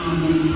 Amin.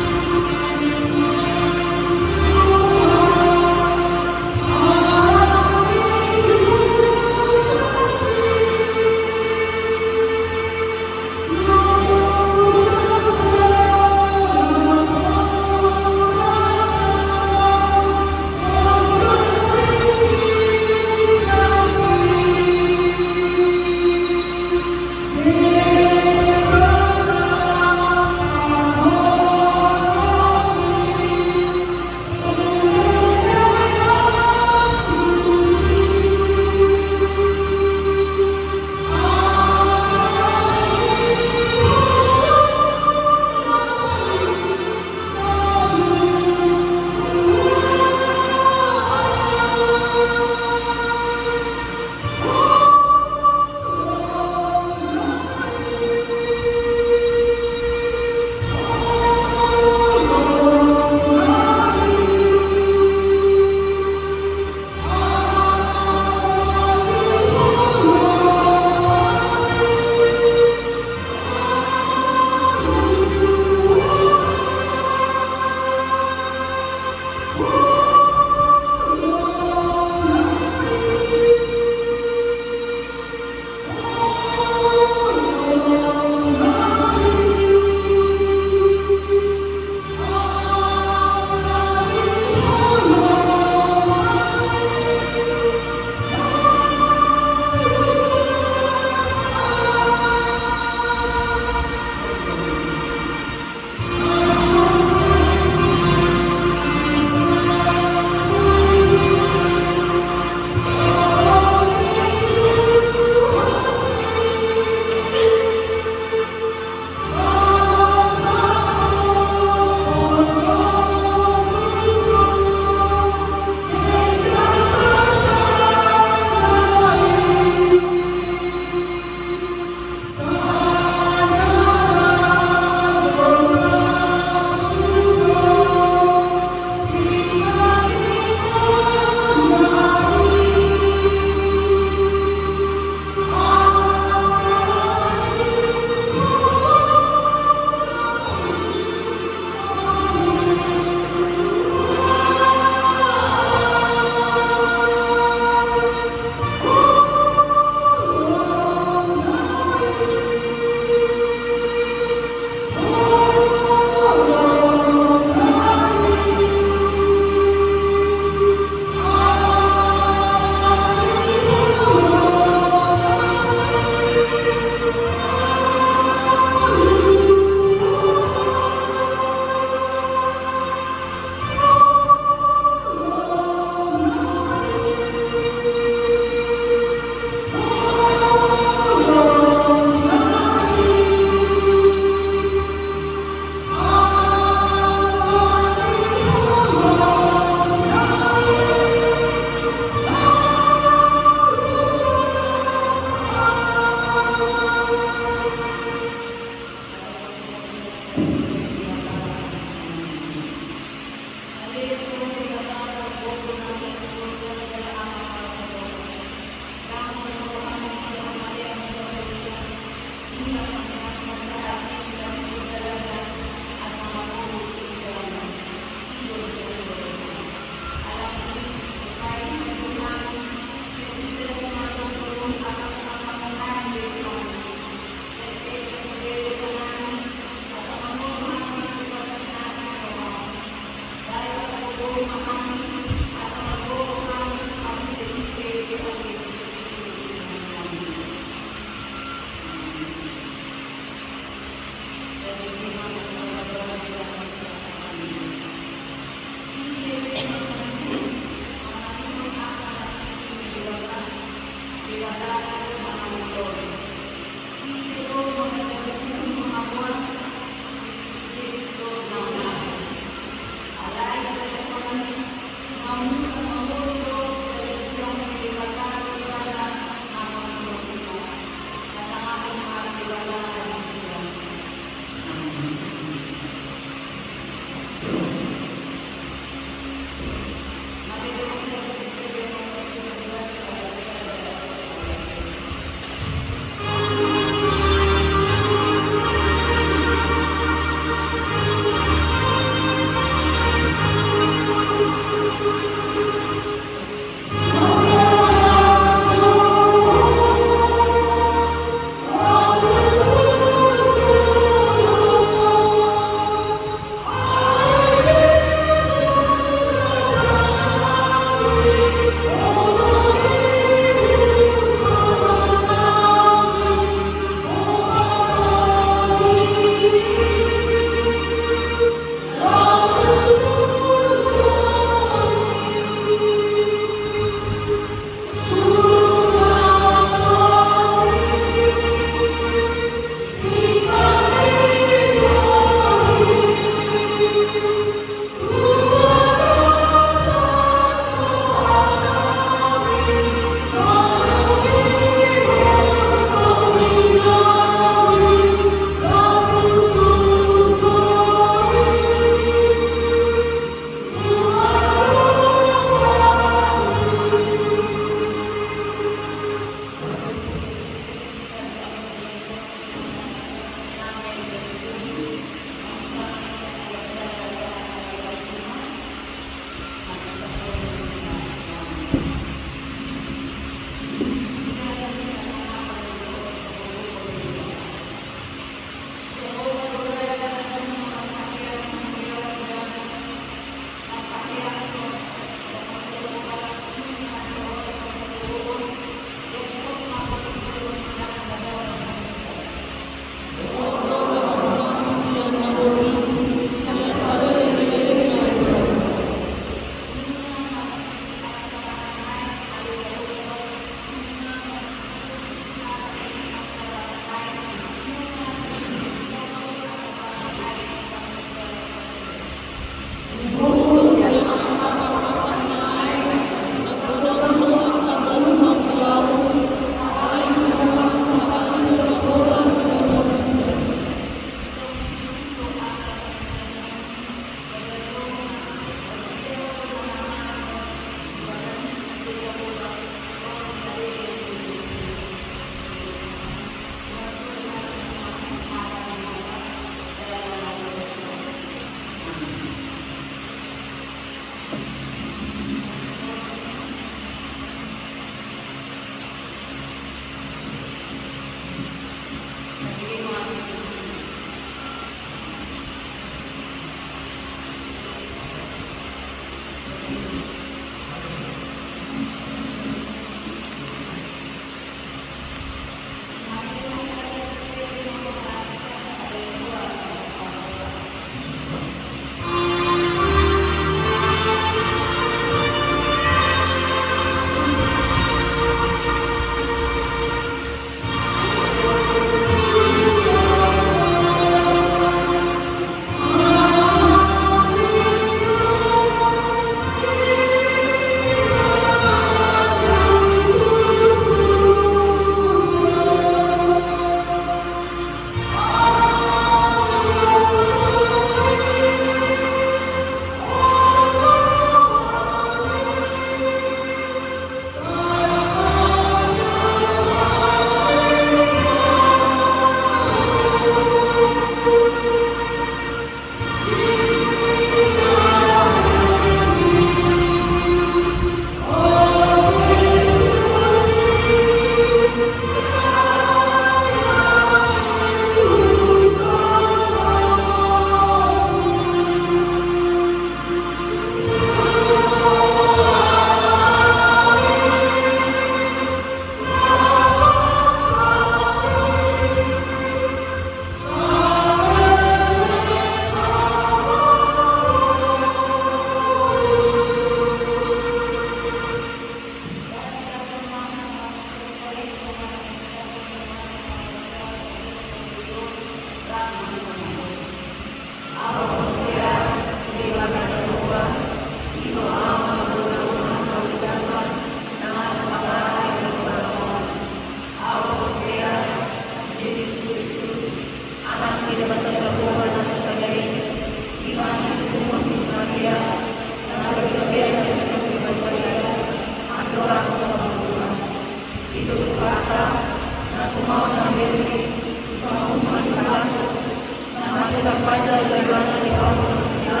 terpanjang bagaimana di kaum manusia,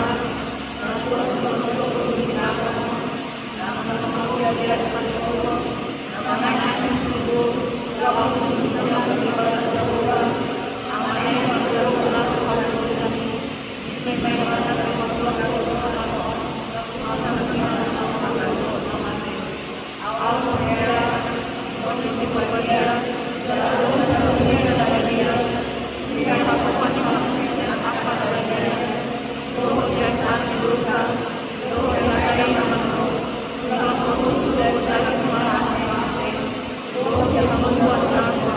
karena Tuhan menutup pembinaan, dan menemukan hadirat Tuhan Allah, namanya yang sungguh, dalam Indonesia beribadah Jehovah, namanya yang berdoa Tuhan Yesus, isi bagaimana berdoa Tuhan Allah, Al-Manusia, memiliki bagian, jalan dunia dan bagian, dia melakukan manusia apa bagian, roh yang sangat dosa, roh yang ada menunggu, dalam mengurus dari kemarahan mati, roh yang membuat rasa.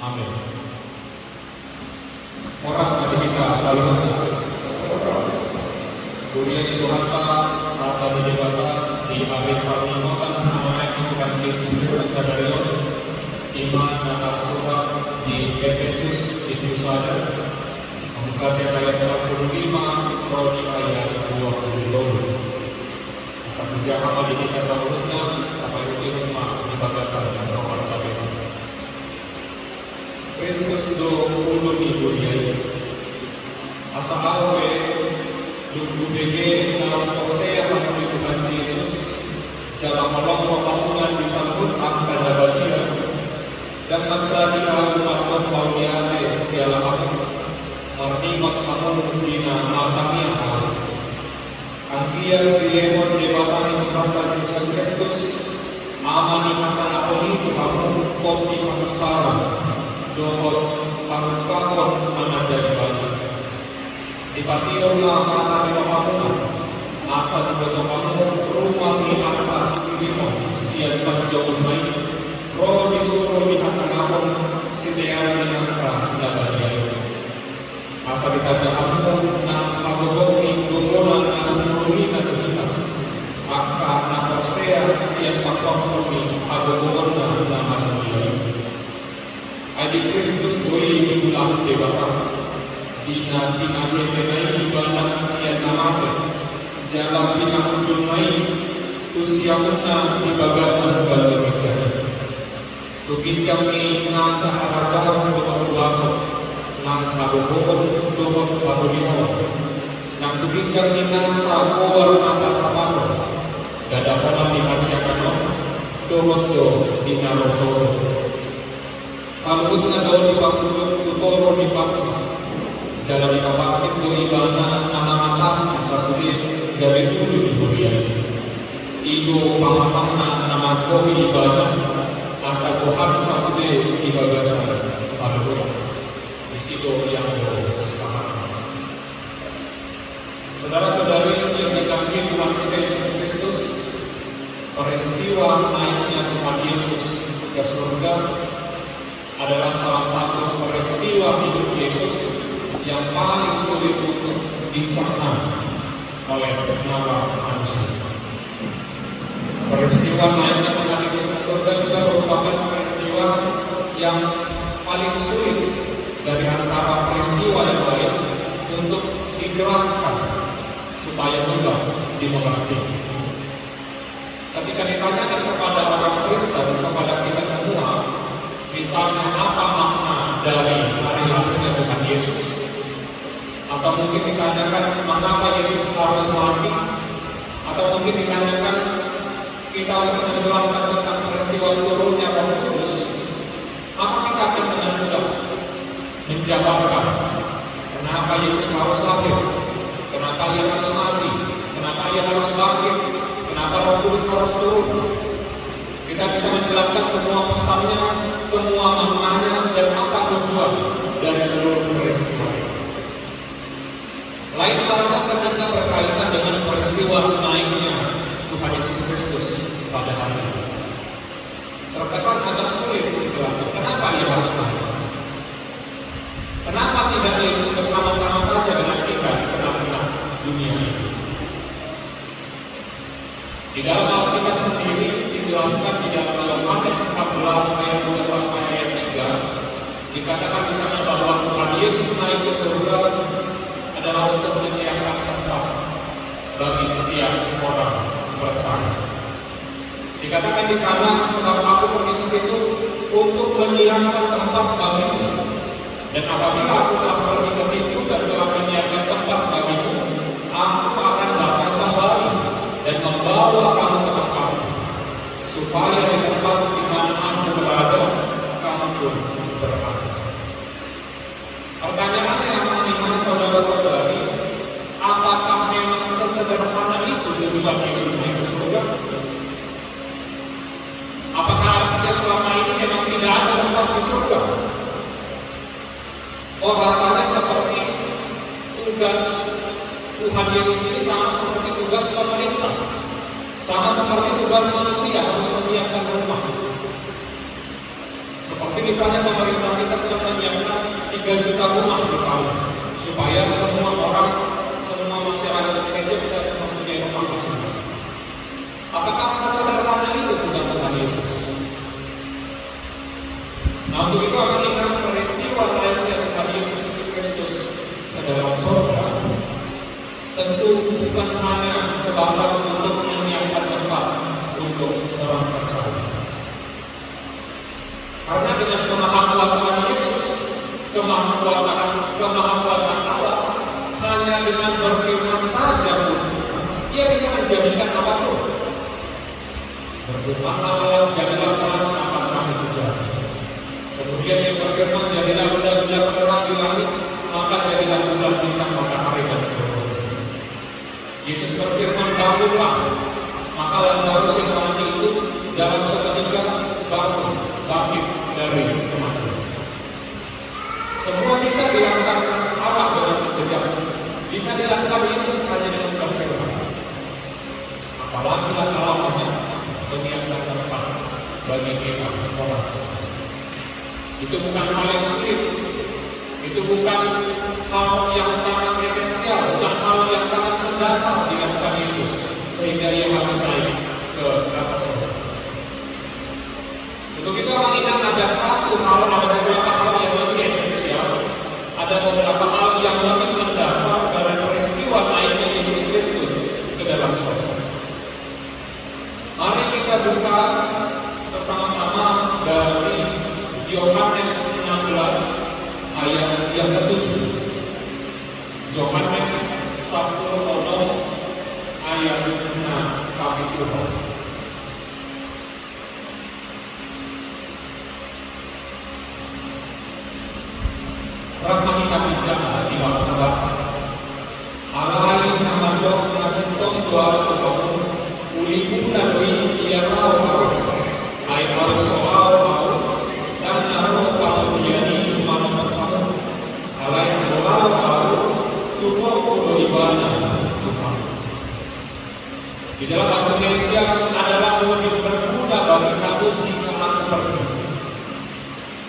Amin. Moras kita saling Kuliah di Tuhanta, rata di Jabata, di akhir perlimotan, namanya Tuhan Yesus Kristus Sadarion, iman dan surat di Efesus itu saja, memukasi ayat 15, Rodi ayat 20. Asal menjaga di kita sahabatnya, apa itu rumah di bagasan dan nomor tabel. Kristus do ulu di dunia ini. Asal awe Dubege dalam Hosea di Tuhan Yesus jalan melongkok bangunan disambut angka bagian dan mencari umat pembagian segala aku marnimat kamu dina matangnya angkian dilewat debatani Tuhan Yesus Kristus amani masana poni kamu kopi kamestara dohot pangkakon menandai bagi dipatiurlah mata di kamu asa di kamu rumah di atas dirimu siap panjang baik roh disuruh di asangapun setiap di angka dapat asa ditanda kamu nak kabobok di gumonan asumuruni dan kita maka nak persea siap pakok di kabobok dan nama dia adik Kristus doi diulang dewata Dina kenai ibadah sian namanya jalan bina dunai tusiamuna di bagasan balik mencari tukincang ni nasa harajaran doa puasa nang kabobon doa kabodiho nang tukincang ni nasa kowar mata kapal dadaponan di Asiakano doa di narosoro sambutnya daun di pakuduk tutoro di pakuduk jalan di kapakit do ibana nama atas sasuri gawe kudu di Korea ido pamatangna nama kohi ibana asa Tuhan sasuri di bagasan salur di situ yang sama. Saudara-saudari yang dikasihi Tuhan kita Yesus Kristus, peristiwa naiknya Tuhan Yesus ke surga adalah salah satu peristiwa hidup Yesus yang paling sulit untuk dicerna oleh nalar manusia. Peristiwa naiknya Tuhan Yesus ke surga juga merupakan peristiwa yang paling sulit dari antara peristiwa yang lain untuk dijelaskan supaya mudah dimengerti. Ketika ditanyakan kepada orang Kristen, kepada kita semua, misalnya apa makna dari hari lahirnya Tuhan Yesus? Atau mungkin ditanyakan mengapa Yesus harus mati, atau mungkin ditanyakan kita untuk menjelaskan tentang peristiwa turunnya Roh Kudus, maka kita akan dengan mudah menjawabkan kenapa Yesus harus lahir, kenapa Ia harus mati, kenapa Ia harus bangkit, kenapa Roh Kudus harus turun. Kita bisa menjelaskan semua pesannya, semua maknanya, dan apa tujuan dari seluruh peristiwa. Lain halnya ketika berkaitan dengan peristiwa naiknya Tuhan Yesus Kristus pada hari ini. Terkesan agak sulit dijelaskan kenapa Ia harus naik. Kenapa tidak Yesus bersama-sama saja dengan kita di tengah-tengah dunia ini? Di dalam Alkitab sendiri dijelaskan di dalam Yohanes 14 ayat 2 sampai ayat 3 dikatakan di sana bahwa Tuhan Yesus naik ke surga adalah untuk menyediakan tempat bagi setiap orang percaya. Dikatakan di sana, sebab aku pergi ke situ untuk menyiapkan tempat bagimu. Dan apabila aku telah pergi ke situ dan telah menyiapkan tempat bagimu, aku akan datang kembali dan membawa kamu ke tempatku, supaya di tempat di mana aku berada, kamu pun berada. Pertanyaannya adalah saudara-saudari, apakah memang sesederhana itu tujuan Yesus naik ke surga? Apakah artinya selama ini memang tidak ada tempat di surga? Oh, rasanya seperti tugas Tuhan Yesus ini sama seperti tugas pemerintah, sama seperti tugas manusia harus menyiapkan rumah. Seperti misalnya pemerintah kita sudah menyiapkan 3 juta rumah misalnya, supaya semua orang, semua masyarakat Indonesia bisa mempunyai rumah masing-masing. Apakah sesederhana itu tugas Tuhan Yesus? Nah, untuk itu akan kita peristiwa naiknya Tuhan Yesus Kristus ke dalam surga tentu bukan hanya sebatas untuk menyiapkan tempat untuk orang percaya. Karena dengan kemahakuasaan Yesus, kemahakuasaan Allah, hanya dengan berfirman saja pun Ia bisa menjadikan apapun. Berfirman Allah, jadilah terang, maka terang itu jadi. Kemudian Ia berfirman, jadilah benda-benda penerang di langit, maka jadilah bulan, bintang, matahari dan seluruhnya. Yesus berfirman, bangunlah, maka Lazarus yang mati itu dalam seketika bangun, bangkit dari kematian. Semua bisa dilakukan Allah dengan sekejap. Bisa dilakukan Yesus hanya dengan berfirman. Apalagi Allah hanya menyiapkan tempat bagi kita orang percaya. Itu bukan hal yang sulit. Itu bukan hal yang sangat esensial, bukan hal yang sangat mendasar dilakukan Yesus sehingga Ia harus naik ke atas surga. Untuk itu orang ingat ada beberapa hal yang lebih esensial, ada beberapa hal yang lebih mendasar dari peristiwa naiknya Yesus Kristus ke dalam surga. Mari kita buka bersama-sama dari Yohanes 16 ayat yang ke-7. Yohanes 1 ayat 6 kami Tuhan. Rahmani kami jaga di bawah sabar. Alai nama dok nasentong doa kebangun. Ulimu lalui ia mau ai mau soal mau dan naruh kalau diani mana kamu. Alai doa mau semua kudo ibadah Tuhan. Di dalam bahasa Indonesia adalah lebih berguna bagi kamu jika aku pergi.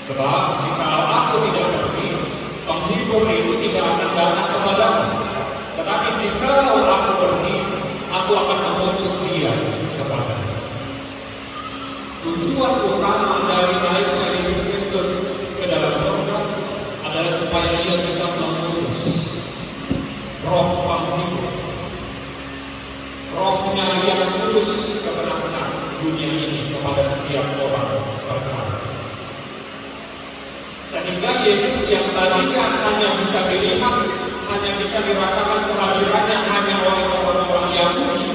Sebab jika aku tidak pergi, penghibur itu tidak akan datang kepadamu. Tetapi jika aku pergi, aku akan mengutus Dia kepadamu. Tujuan utama dari naiknya Yesus Kristus ke dalam surga adalah supaya Ia bisa mengutus Roh penghibur, Rohnya yang kudus kebenar-benar dunia ini kepada setiap orang percaya. Sehingga Yesus yang tadinya hanya bisa dilihat, hanya bisa dirasakan kehadirannya hanya oleh orang-orang Yahudi,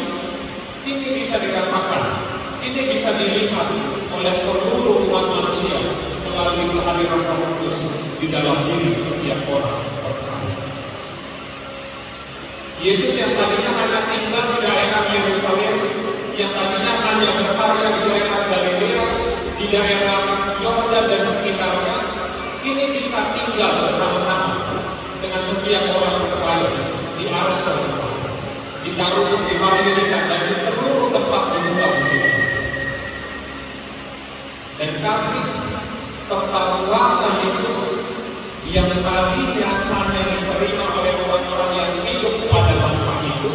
ini bisa dirasakan, ini bisa dilihat oleh seluruh umat manusia melalui kehadiran Roh Kudus di dalam diri setiap orang percaya. Yesus yang tadinya hanya tinggal di daerah Yerusalem, yang tadinya hanya berkarya di daerah Galilea, di daerah Yordan dan sekitarnya, ini bisa tinggal bersama-sama dengan setiap orang percaya di Arsa misalnya, di Tarumuk, di Marlilikan, dan di seluruh tempat di muka bumi. Dan kasih serta kuasa Yesus yang tadinya hanya diterima oleh orang-orang yang hidup pada masa itu,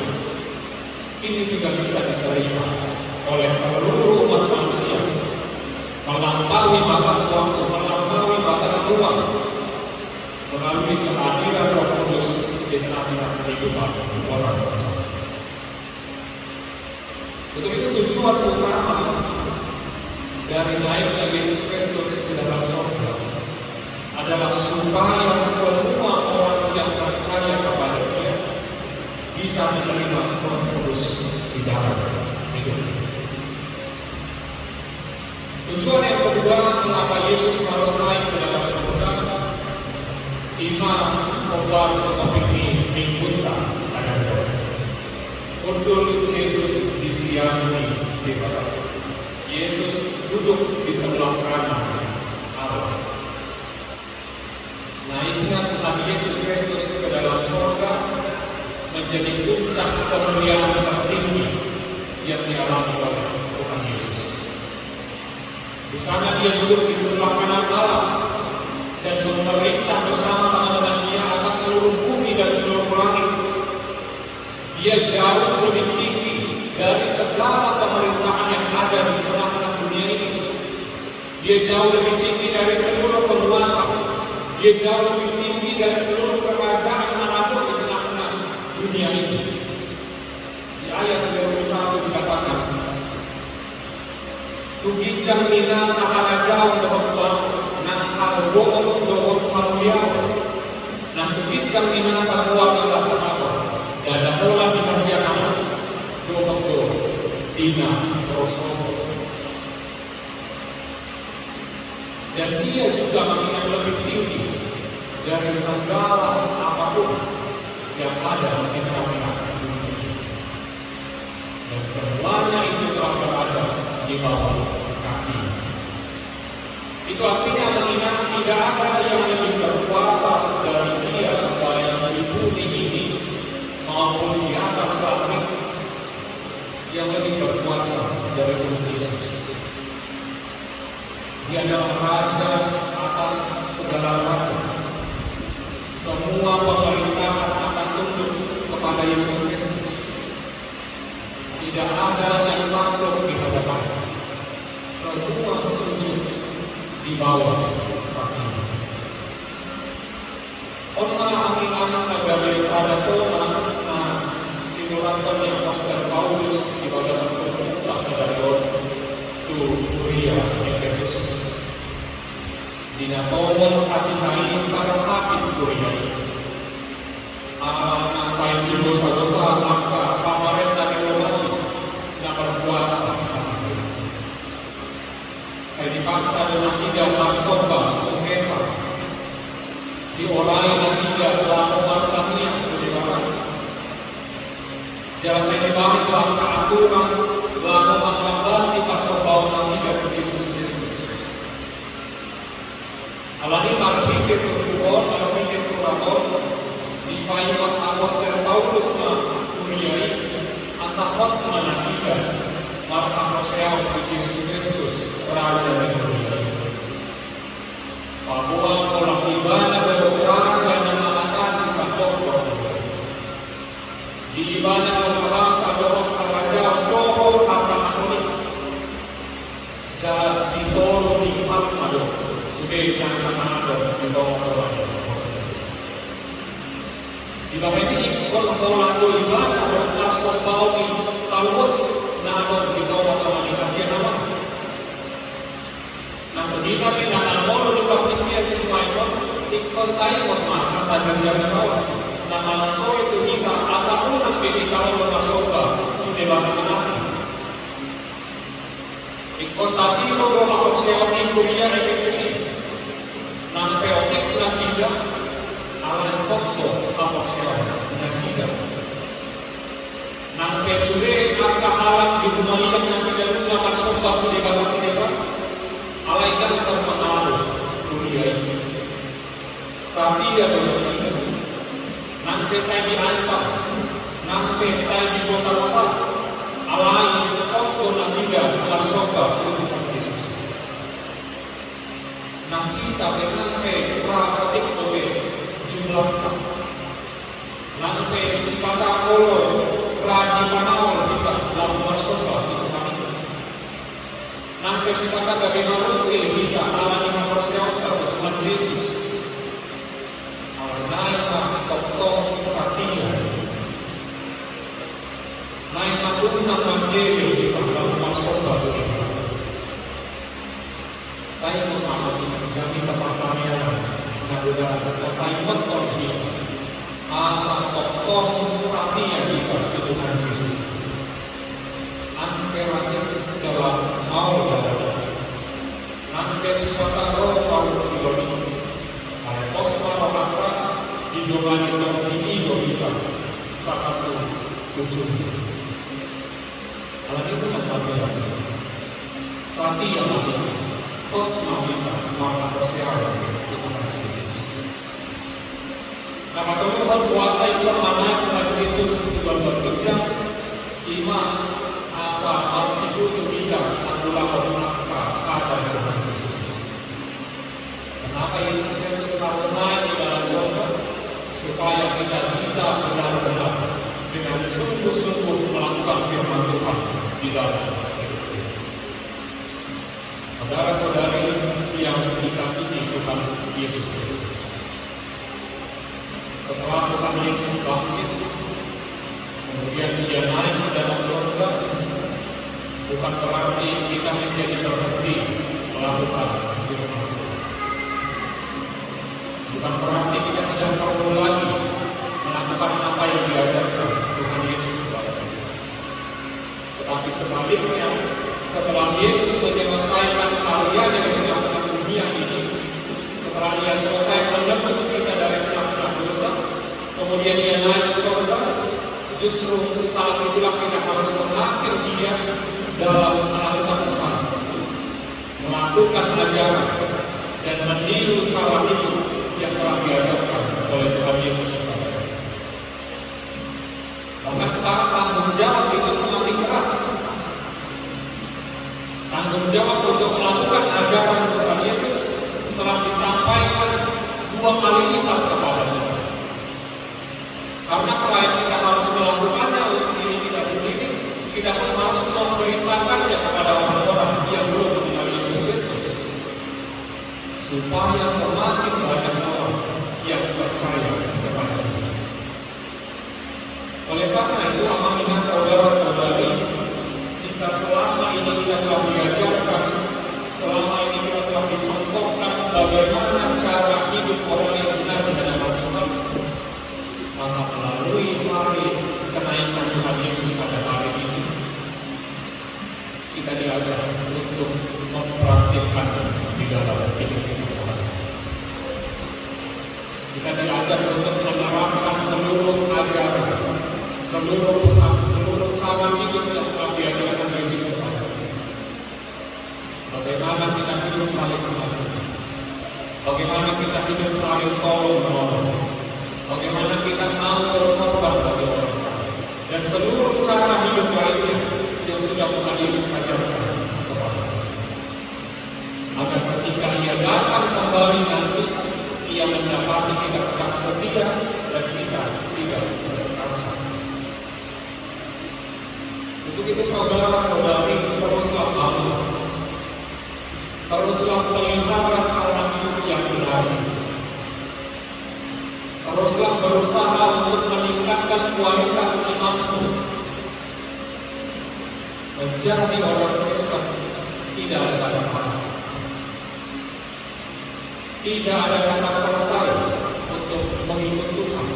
kini juga bisa diterima oleh seluruh umat manusia melampaui batas waktu, melampaui batas ruang, melalui kehadiran Roh Kudus di tengah-tengah kehidupan orang percaya. Untuk itu tujuan utama dari naiknya Yesus Kristus ke dalam surga adalah supaya semua orang yang percaya kepada Dia bisa menerima Roh Kudus di dalam hidupnya. Tujuan yang kedua mengapa Yesus harus naik ke dalam surga, Imam obat tetapi mingguta sadar. Undul Yesus disiangi di bawah. Yesus duduk di sebelah kanan Allah. Naiknya Tuhan Yesus Kristus ke dalam surga menjadi puncak kemuliaan tertinggi yang dialami oleh Tuhan Yesus. Di sana Dia duduk di sebelah kanan Allah dan Dia jauh lebih tinggi dari segala pemerintahan yang ada di tengah-tengah dunia ini. Dia jauh lebih tinggi dari seluruh penguasa. Dia jauh lebih tinggi dari seluruh kerajaan manapun di tengah-tengah dunia ini. Di ayat 21 dikatakan, Tugijang mina sahara jauh dohot basu, nang halo dohot haluliao, nang tugijang mina sahuar nang apa, dada pola dikasih nama, dohot do, tina rosoho. Dan dia juga mengingat lebih tinggi dari segala apapun yang ada di tengah-tengah dunia. Dan semuanya itu telah berada di bawah kaki. Itu artinya mengingat tidak ada yang lebih berkuasa dari dia, baik di bumi ini maupun di atas langit, yang lebih berkuasa dari Tuhan Yesus. Dia adalah Raja atas segala raja. Semua pemerintahan akan tunduk kepada Yesus Kristus. Tidak ada yang takluk di hadapannya. Semua sujud di bawah kaki. Onna aminan agame sadatona na sinuratan yang Apostol Paulus di bagasan berbuka sadadon tu Kuria Efesus. Dinatawon hati kain para hati Kuria. Na saya di dosa-dosa maka pamarenta di Romawi na berkuasa. Saya dipaksa dengan sidang marsoba Ungesa diorai nasiga dalam pemartanian kedewaran. Jala saya dibalik dalam keaturan lalu mengambil di marsoba nasiga Yesus Kristus. Alani marpikir berkuor, marpikir surator di payuan Apostol Paulus na Kuriai asapot menasiga marham roseau Yesus Kristus Raja yang mulia. Bahwa orang ibana berraja yang mengatasi sangkot di ibana berrasa dorong raja dohor hasanahuni jadi toro di Ahmado sudah yang sanado di bawah di bawah ini kalau ibana berrasa bawi sawut nado di bawah komunikasi nama. Namun kami nak mau lupa pikir semua itu ikut tahu mana tanda jadi bawah. Nama so itu kita asal pun nak pilih kalau lupa soba di bawah nasi. Ikut tadi lo bawa siapa yang kuliah representasi. Nampai otak nasiga alam kokto apa siapa nasiga. Nampai sore angka halak di rumah yang nasiga itu nama soba di bawah siapa. Alaikan terpengaruh dunia ini. Satya berhasil. Nanti saya diancam, nanti saya dibosa-bosa. Alai kau nasiga marsoka untuk Yesus. Nanti tapi nanti prakotik dobe jumlah tak. Nanti sifat kolor pradi panawal kita dalam marsoka itu kami. Nanti sifat bagaimana kita alami mempersiapkan Tuhan Yesus. Naiklah tokong satya. Naiklah unang mandiri di dalam masuk baru. Tayo mengamati menjadi kepercayaan nabudan tayo mengerti asa tokong satya di dalam Tuhan Yesus. Angkeranis jalan mau berada. Angke sifat roh mau diberi. Ada posma rohaka hidungan itu ini kita satu ujung. Kalau itu memang sati yang ada, kot kita maka persiapan Tuhan Yesus. Nah, Tuhan kuasa itu mana Tuhan Yesus juga berbicara iman asa arsiku kita adalah maka kata Tuhan Yesus. Kenapa Yesus Kristus harus naik di dalam surga? Supaya kita bisa benar-benar dengan sungguh-sungguh melakukan firman Tuhan di dalam hidup kita. Saudara-saudari yang dikasihi Tuhan Yesus Kristus, setelah Tuhan Yesus bangkit, kemudian Dia naik ke dalam surga, bukan berarti kita menjadi berhenti melakukan firman Tuhan. Bukan berarti kita tidak perlu lagi melakukan apa yang diajarkan Tuhan Yesus kepada kita. Tetapi sebaliknya, setelah Yesus menyelesaikan karyanya di tengah-tengah dunia ini, setelah Dia selesai menebus kita dari tengah-tengah dosa, kemudian Dia naik ke surga, justru saat itulah kita harus semakin giat dalam melakukan pesan, melakukan ajaran, dan meniru cara hidup yang telah diajarkan oleh Tuhan Yesus kepada kita. Bahkan sekarang tanggung jawab itu semakin berat. Tanggung jawab untuk melakukan ajaran Tuhan Yesus telah disampaikan 2 kali lipat kepada kita. Karena selain kita harus melakukannya untuk diri kita sendiri, kita pun harus memberitakannya kepada orang-orang yang belum mengenal Yesus Kristus, supaya semakin banyak orang yang percaya kepada Dia. Oleh karena itu, amanah saudara-saudari, jika selama ini kita telah diajarkan, selama ini kita telah dicontohkan bagaimana cara hidup orang yang benar di hadapan Tuhan, maka melalui hari kenaikan Tuhan Yesus pada hari ini, kita diajar untuk mempraktikkan di dalam hidup kita sehari-hari. Kita diajar untuk menerapkan seluruh ajaran, seluruh pesan, seluruh cara hidup yang telah diajarkan Yesus kepada kita. Bagaimana kita hidup saling mengasihi, bagaimana kita hidup saling tolong-menolong, bagaimana kita mau berkorban bagi orang lain, dan seluruh cara hidup lainnya yang sudah Tuhan Yesus ajarkan kepada kita. Agar ketika Ia datang kembali nanti, Ia mendapati kita tetap setia dan kita tidak bercacat. Untuk itu saudara-saudari, teruslah bangun, teruslah pelihara cara hidup yang benar, teruslah berusaha untuk meningkatkan kualitas imanmu. Menjadi orang Kristen tidak ada kata maaf, tidak ada kata selesai untuk mengikut Tuhan.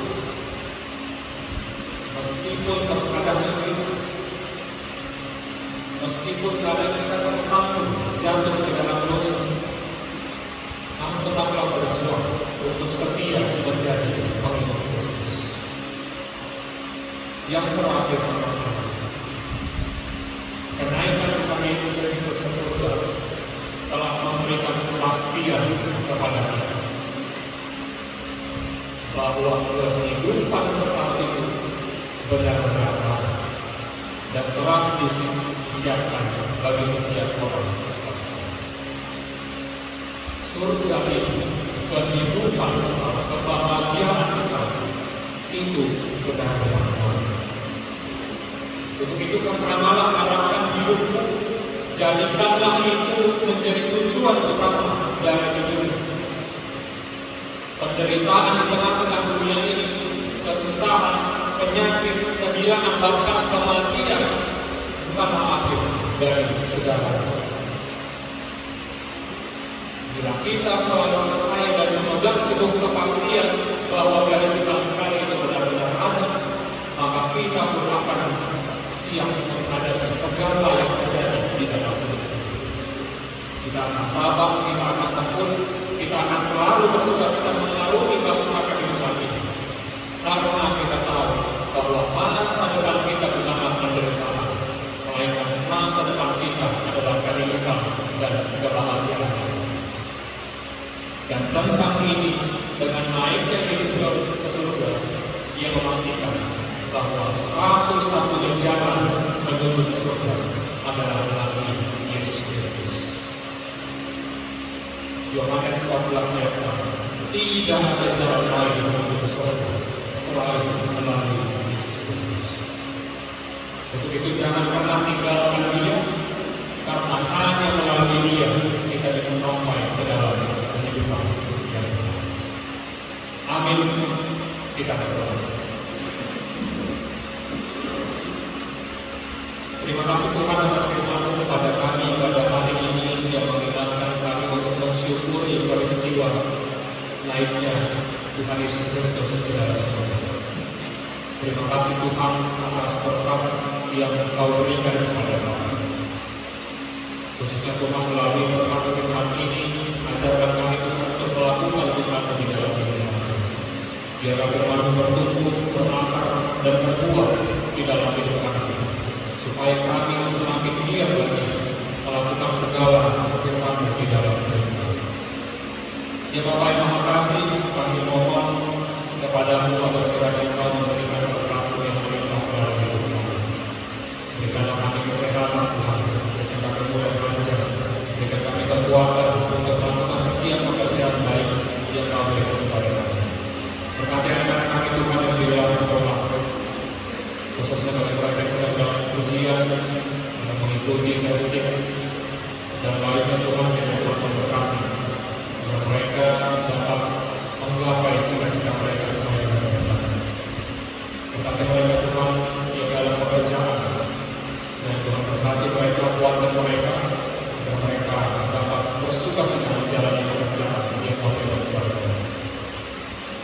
Meskipun terkadang sulit, meskipun kadang kita tersandung jatuh ke dalam dosa, namun tetaplah berjuang untuk setia menjadi pengikut Kristus. Yang terakhir, kenaikan Tuhan Yesus Kristus ke surga telah memberikan kepastian kepada kita bahwa kehidupan kekal itu benar-benar ada dan telah disiapkan bagi setiap orang percaya. Surga ini, kehidupan kekal, kebahagiaan kekal itu benar-benar ada. Untuk itu kesanalah arahkan hidupmu, jadikanlah itu menjadi tujuan utama dari hidupmu. Penderitaan di tengah-tengah dunia ini, kesusahan, penyakit, kehilangan, bahkan kematian bukanlah akhir dari segala. Bila kita selalu percaya dan memegang teguh kepastian bahwa kehidupan kekal itu benar-benar ada, maka kita pun akan siap menghadapi segala yang terjadi di dalam hidup. Kita akan tabah, kita akan tekun, kita akan selalu bersuka-cita mengarungi bahwa kehidupan ini. Karena kita tahu bahwa masa depan kita bukanlah penderitaan, melainkan masa depan kita adalah kehidupan dan kebahagiaan. Dan tentang ini, dengan naiknya Yesus ke surga, Ia memastikan bahwa satu-satunya jalan menuju ke surga adalah melalui Yesus Kristus. Yohanes 14 ayat 6, tidak ada jalan lain menuju ke surga selain melalui Yesus Kristus. itu jangan pernah tinggalkan dia, karena hanya melalui dia kita bisa sampai ke dalam kehidupan yang benar. Amin. Kita berdoa. Terima kasih Tuhan atas firman-Mu kepada kami pada hari ini yang mengingatkan kami untuk mensyukuri peristiwa naiknya Tuhan Yesus Kristus ke dalam surga. Terima kasih Tuhan atas berkat yang Engkau berikan kepada kami. Khususnya Tuhan melalui berkat firman ini, ajarkan kami Tuhan untuk melakukan firman-Mu di dalam kehidupan kami. Biarlah firman-Mu bertumbuh, berakar, dan berbuah di dalam kehidupan kami, supaya kami semakin giat lagi melakukan segala firman-Mu di dalam kehidupan kami. Ya Bapa yang Maha Kasih, kami mohon kepada-Mu agar kiranya Engkau memberikan berkat-Mu yang melimpah dalam hidup kami. Berikanlah kami kesehatan Tuhan, berikan kami mudah lancar, berikan kami kekuatan untuk melakukan setiap pekerjaan baik yang Kau berikan kepada kami. Berkati anak-anak kami Tuhan yang di dalam sekolah, khususnya bagi mereka yang sedang dalam ujian, yang mengikuti testing, dan lainnya Tuhan yang Tuhan memberkati, agar mereka dapat menggapai cita-cita mereka sesuai dengan kehendak. Berkati mereka Tuhan yang dalam pekerjaan, dan Tuhan berkati mereka, kuatkan mereka, agar mereka dapat bersukacita menjalani pekerjaan yang Kau berikan kepada mereka.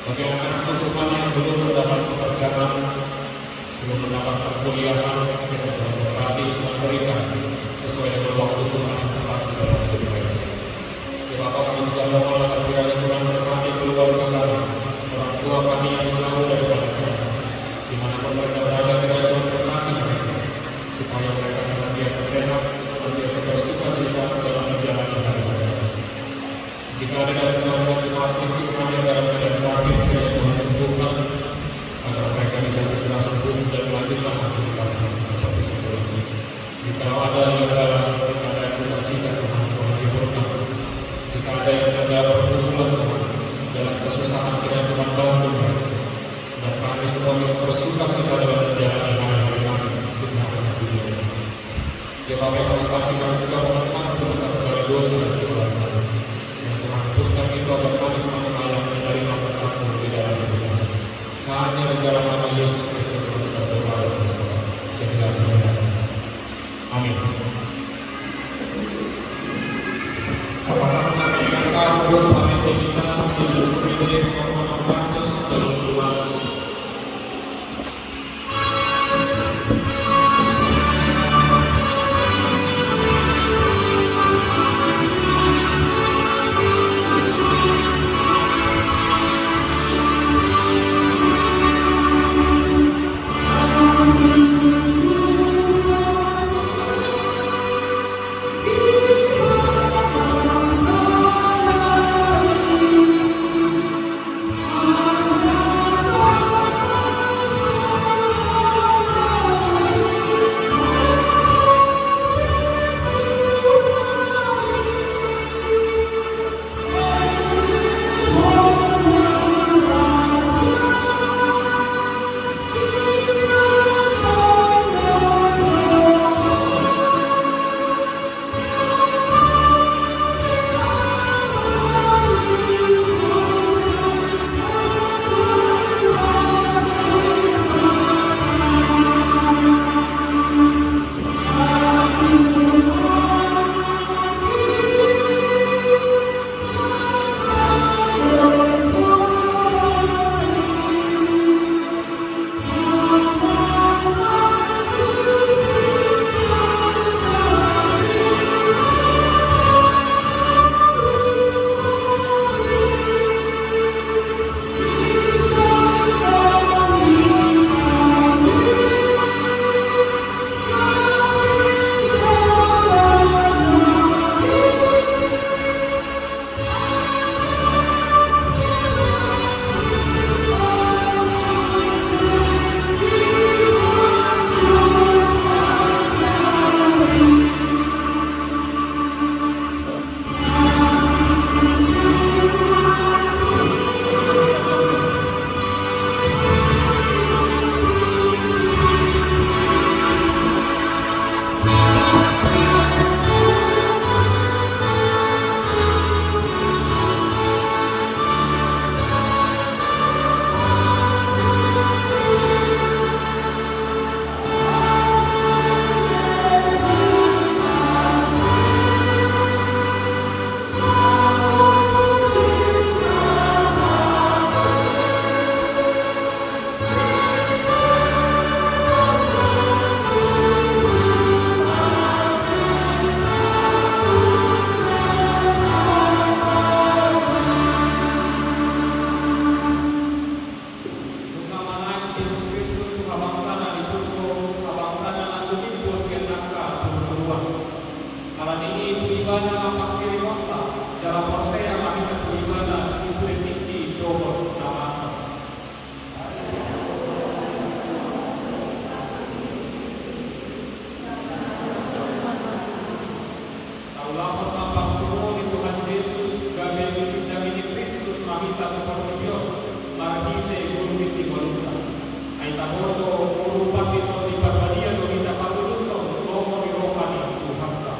Bagi anak-anak Tuhan yang belum mendapat pekerjaan, belum mendapat perkuliahan, kita Tuhan berkati, Tuhan berikan sesuai dengan waktu Tuhan yang tepat di dalam hidup mereka. Ya Bapa, kami juga mohon agar kiranya Tuhan berkati keluarga kami, orang tua kami yang jauh daripada kami, dimanapun mereka berada, kiranya Tuhan berkati mereka, supaya mereka senantiasa sehat, senantiasa bersukacita dalam menjalani hari mereka. Jika ada dalam keluarga jemaat itu Tuhan yang dalam keadaan sakit, kiranya Tuhan sembuhkan, agar mereka bisa segera sembuh dan melanjutkan aktivitasnya seperti sebelumnya. Jika ada yang dalam keadaan duka-cita, Tuhan hiburkan. Jika ada yang sedang dalam pergumulan, Tuhan dalam kesusahan, kiranya Tuhan bantu mereka, dan kami semua bisa bersukacita dalam menjalani hari-hari kami di tengah dunia ini. Ya Bapa yang kami kasih, kami juga mengampuni atas segala dosa dan kesalahan kami. Yang Tuhan hapuskan itu agar kami semakin layak menerima berkat-Mu di dalam hidup kami. Hanya di dalam nama Yesus Kristus kami berdoa dan bersorak. Jadilah kemuliaan. Amin. Pasangan yang kabur aktivitas di Gereja Pemahaman Baptis dan Tuhan. kita perpipio, marhite gurmiti maluta. Ay tamoto urupan dito di barbadia domita patuluso, lomo di ropani Tuhan ka.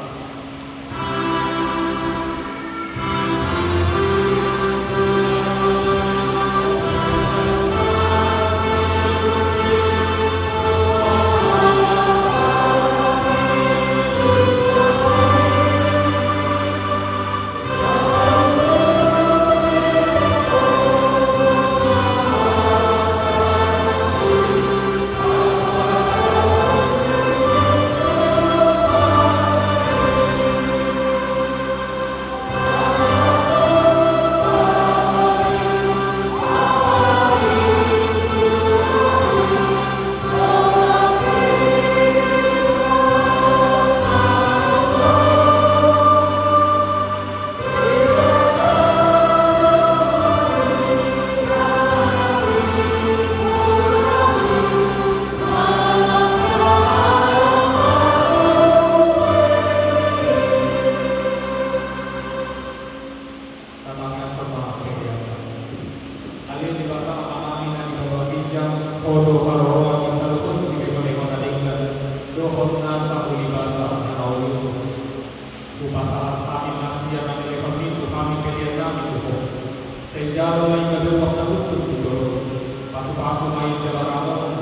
Sejauh lain kedua khusus tujuh, pasu-pasu main jalan ramon,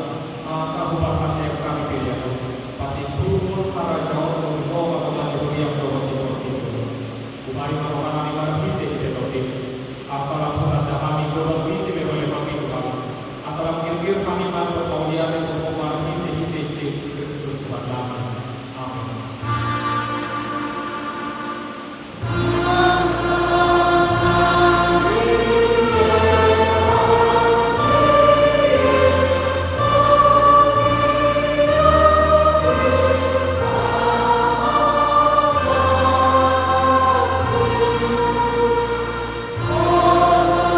asa bubar pasien kami pilihan, pati turun para jauh untuk atau kategori yang jauh di Kumari marokan kami marhite di dekotin, asalam berada kami dorong visi oleh kami Tuhan, asalam kir kami mantu paulian untuk marhite di Yesus Kristus Tuhan kami. Amin. Oh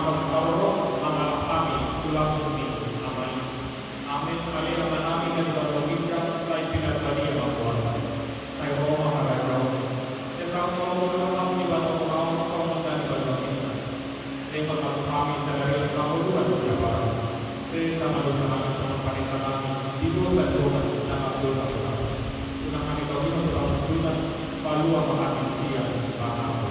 pagkaroon ang anak kami tulang bumi. Amen. Amen. Kalian namin dan berbincang saya pinagkali ang buwan. Saya Roma Harajao. Saya sa mga kami batong kaon sa mga berbincang. Ay pagkaroon kami sa galing kahuluan siya para. Saya sa malusa namin sa mga panisa namin dito sa Tuhan na magdosa ko sa amin. Unang kami gawin ang pagkakunan paluang ang ating siya panahon.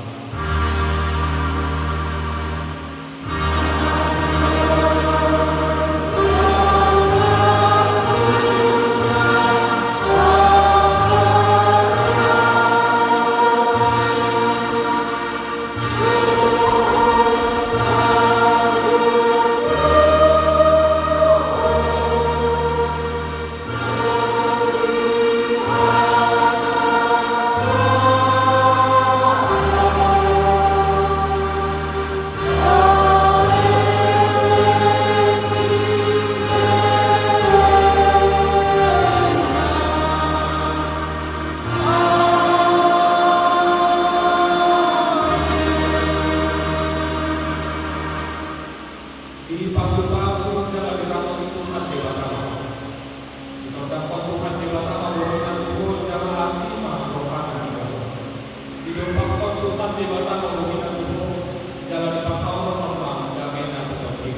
Ipasok-pasok sa labiran ng Tuhan di Batama. Isandakot Tuhan di Batama buminan tuho jang asima rohana di Batama. Dilumpakot Tuhan di Batama buminan tuho jalan pasawang Allah damai na Tuhan di.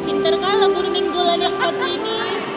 Pinter ka, labur minggulan yang satu ini.